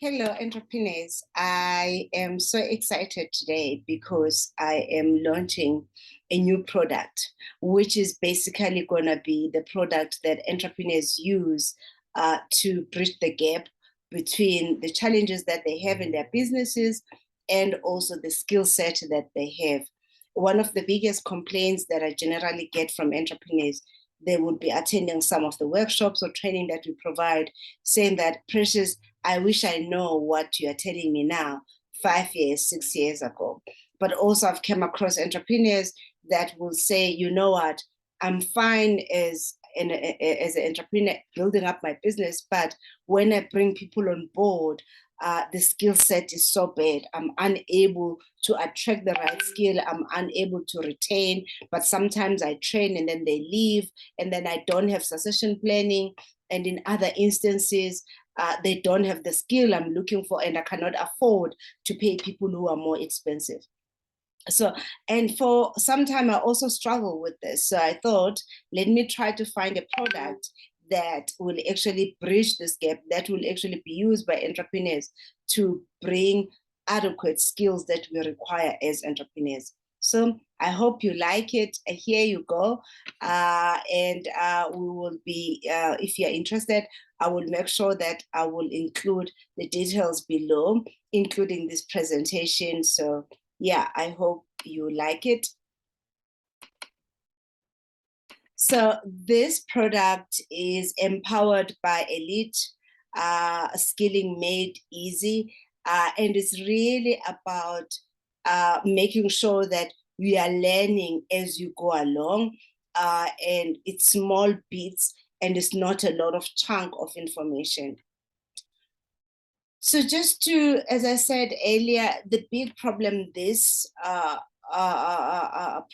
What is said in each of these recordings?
Hello, entrepreneurs. I am so excited today because I am launching a new product, which is basically going to be the product that entrepreneurs use to bridge the gap between the challenges that they have in their businesses and also the skill set that they have. One of the biggest complaints that I generally get from entrepreneurs, they would be attending some of the workshops or training that we provide, saying that, Precious, I wish I know what you are telling me now, 5 years, 6 years ago. But also I've come across entrepreneurs that will say, you know what, I'm fine as an entrepreneur building up my business, but when I bring people on board, the skill set is so bad. I'm unable to attract the right skill. I'm unable to retain, but sometimes I train and then they leave, and then I don't have succession planning. And in other instances, they don't have the skill I'm looking for, and I cannot afford to pay people who are more expensive. So, and for some time, I also struggle with this. So I thought, let me try to find a product that will actually bridge this gap, that will actually be used by entrepreneurs to bring adequate skills that we require as entrepreneurs. So I hope you like it. Here you go. And we will be, if you're interested, I will make sure that I will include the details below, including this presentation. So yeah, I hope you like it. So this product is empowered by Elite, skilling made easy. And it's really about making sure that we are learning as you go along. And it's small bits and it's not a lot of chunk of information. So just to, as I said earlier, the big problem this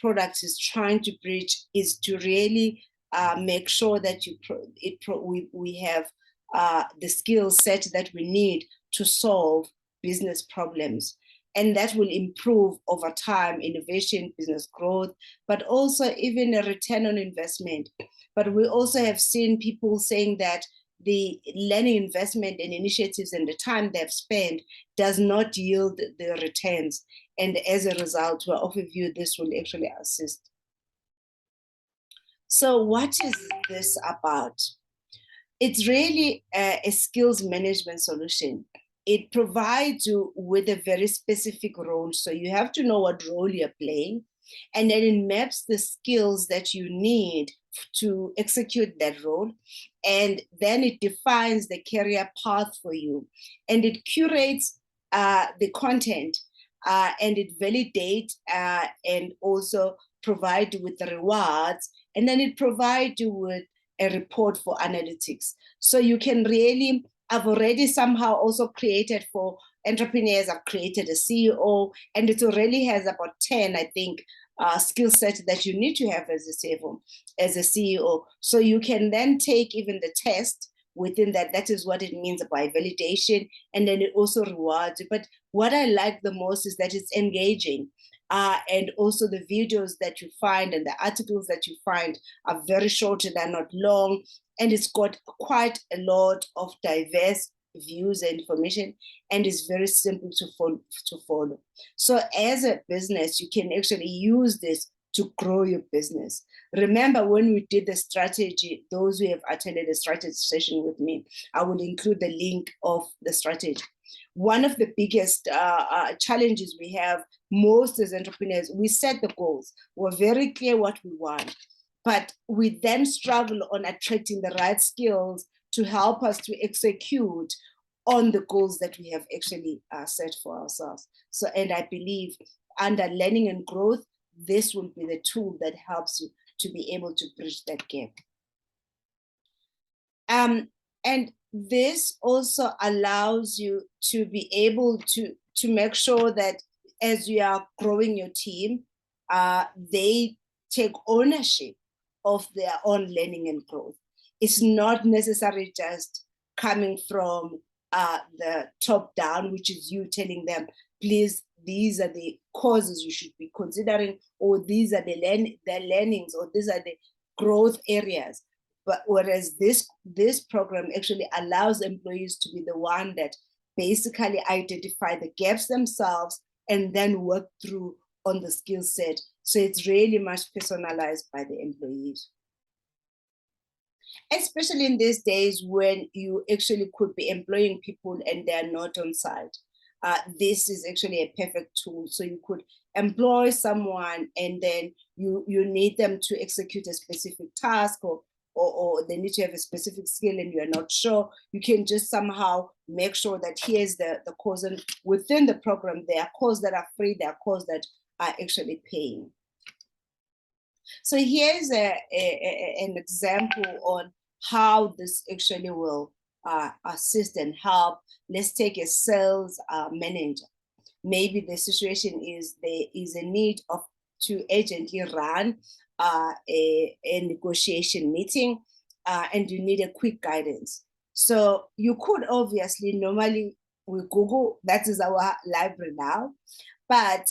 product is trying to bridge is to really make sure that we have the skill set that we need to solve business problems. And that will improve over time innovation, business growth, but also even a return on investment. But we also have seen people saying that the learning investment and initiatives and the time they've spent does not yield the returns. And as a result, we're of a view this will actually assist. So what is this about? It's really a skills management solution. It provides you with a very specific role. So you have to know what role you're playing, and then it maps the skills that you need to execute that role. And then it defines the career path for you. And it curates the content and it validates and also provide you with the rewards. And then it provides you with a report for analytics. So you can really, I've already somehow also created for entrepreneurs, I've created a CEO, and it already has about 10, I think, skill set that you need to have as a CEO. So you can then take even the test within that. That is what it means by validation. And then it also rewards you. But what I like the most is that it's engaging. And also the videos that you find and the articles that you find are very short, they're not long, and it's got quite a lot of diverse views and information, and it's very simple to follow. So as a business, you can actually use this to grow your business. Remember when we did the strategy, those who have attended the strategy session with me, I will include the link of the strategy. One of the biggest challenges we have most as entrepreneurs, we set the goals. We're very clear what we want, but we then struggle on attracting the right skills to help us to execute on the goals that we have actually set for ourselves. So, and I believe under learning and growth, this will be the tool that helps you to be able to bridge that gap. And this also allows you to be able to make sure that as you are growing your team, they take ownership of their own learning and growth. It's not necessarily just coming from the top down, which is you telling them, please, these are the causes you should be considering, or these are the learnings, or these are the growth areas. But whereas this program actually allows employees to be the one that basically identify the gaps themselves and then work through on the skill set. So it's really much personalized by the employees. Especially in these days when you actually could be employing people and they're not on site. This is actually a perfect tool. So you could employ someone and then you need them to execute a specific task, or they need to have a specific skill and you're not sure. You can just somehow make sure that here's the course, and within the program there are courses that are free, there are courses that are actually paying. So here's an example on how this actually will assist and help. Let's take a sales manager. Maybe the situation is there is a need to urgently run a negotiation meeting, and you need a quick guidance. So you could obviously normally with Google, that is our library now, but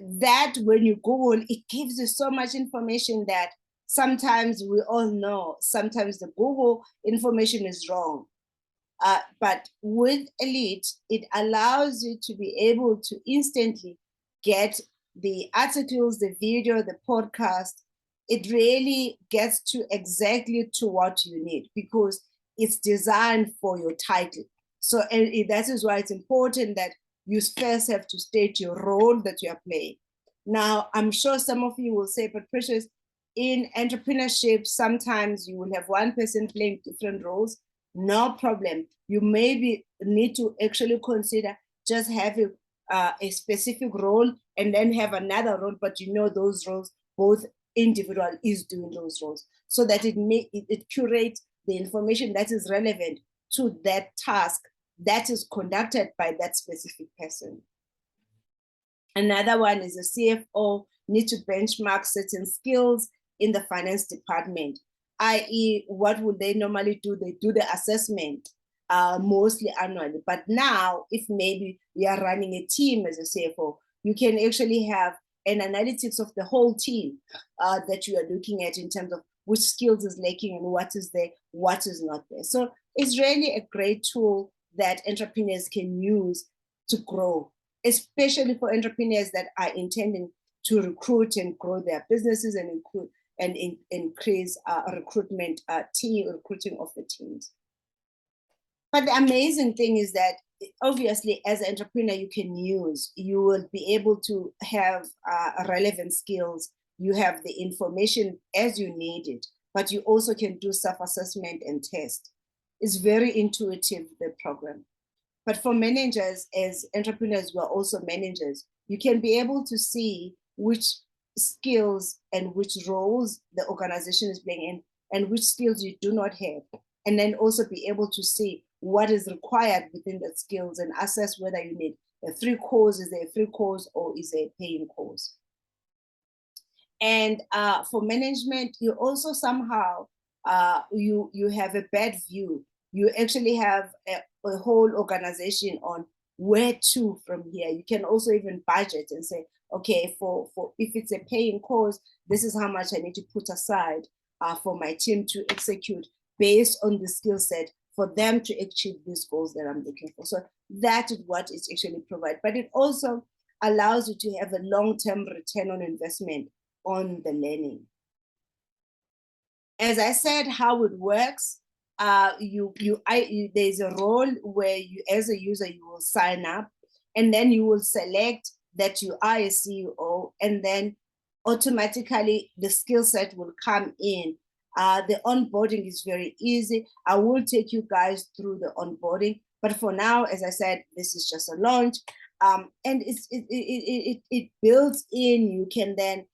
that when you Google, it gives you so much information that sometimes we all know, sometimes the Google information is wrong. But with Elite, it allows you to be able to instantly get the articles, the video, the podcast. It really gets to exactly to what you need because it's designed for your title. So that is why it's important that you first have to state your role that you are playing. Now, I'm sure some of you will say, but Precious, in entrepreneurship, sometimes you will have one person playing different roles. No problem. You maybe need to actually consider just having a specific role and then have another role, but you know those roles, both individual is doing those roles, so that it curates the information that is relevant to that task that is conducted by that specific person. Another one is a CFO need to benchmark certain skills in the finance department, i.e., what would they normally do? They do the assessment mostly annually. But now, if maybe you are running a team as a CFO, you can actually have an analytics of the whole team that you are looking at in terms of which skills is lacking and what is there, what is not there. So it's really a great tool that entrepreneurs can use to grow, especially for entrepreneurs that are intending to recruit and grow their businesses and increase recruiting of the teams. But the amazing thing is that obviously as an entrepreneur you will be able to have relevant skills. You have the information as you need it, but you also can do self-assessment and test. It's very intuitive, the program. But for managers, as entrepreneurs, we're also managers. You can be able to see which skills and which roles the organization is playing in and which skills you do not have. And then also be able to see what is required within the skills and assess whether you need a free course, is there a free course or is there a paying course. And for management, you also somehow, you have a bad view. You actually have a whole organization on where to from here. You can also even budget and say, okay, for if it's a paying course, this is how much I need to put aside for my team to execute based on the skill set for them to achieve these goals that I'm looking for. So that is what it actually provides. But it also allows you to have a long-term return on investment on the learning. As I said, how it works, there's a role where you, as a user, you will sign up, and then you will select that you are a CEO, and then automatically the skill set will come in. The onboarding is very easy. I will take you guys through the onboarding, but for now, as I said, this is just a launch, and it builds in. You can then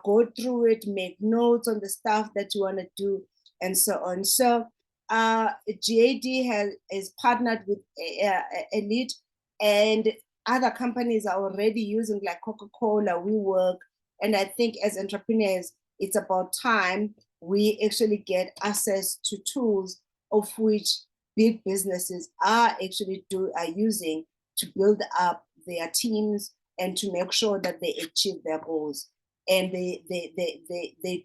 go through it, make notes on the stuff that you want to do, and so on. So GAD is partnered with Elite, and other companies are already using, like Coca-Cola, WeWork, and I think as entrepreneurs, it's about time we actually get access to tools of which big businesses are using to build up their teams and to make sure that they achieve their goals. And they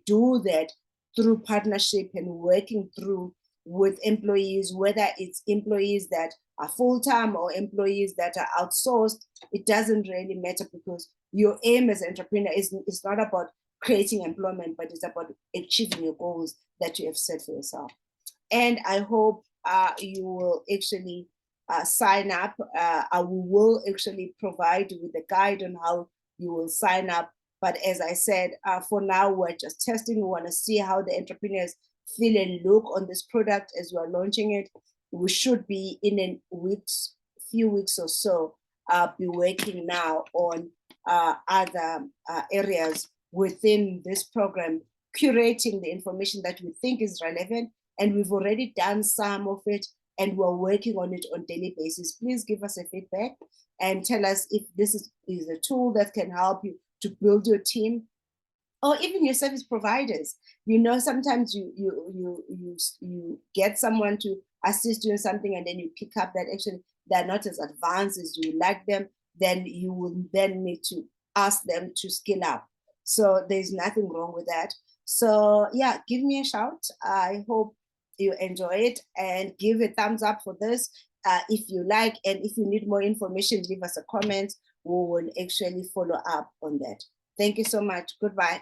do that through partnership and working through with employees, whether it's employees that are full-time or employees that are outsourced. It doesn't really matter, because your aim as an entrepreneur is not about creating employment, but it's about achieving your goals that you have set for yourself. And I hope you will actually sign up. I will actually provide you with a guide on how you will sign up. But as I said, for now, we're just testing. We want to see how the entrepreneurs feel and look on this product as we're launching it. We should be in a few weeks or so, be working now on other areas within this program, curating the information that we think is relevant. And we've already done some of it, and we're working on it on a daily basis. Please give us a feedback and tell us if this is a tool that can help you to build your team, or even your service providers. Sometimes you get someone to assist you in something, and then you pick up that actually they're not as advanced as you like them. Then you will then need to ask them to skill up. So there's nothing wrong with that. So yeah, give me a shout. I hope you enjoy it, and give a thumbs up for this if you like. And if you need more information, leave us a comment. We will actually follow up on that. Thank you so much. Goodbye.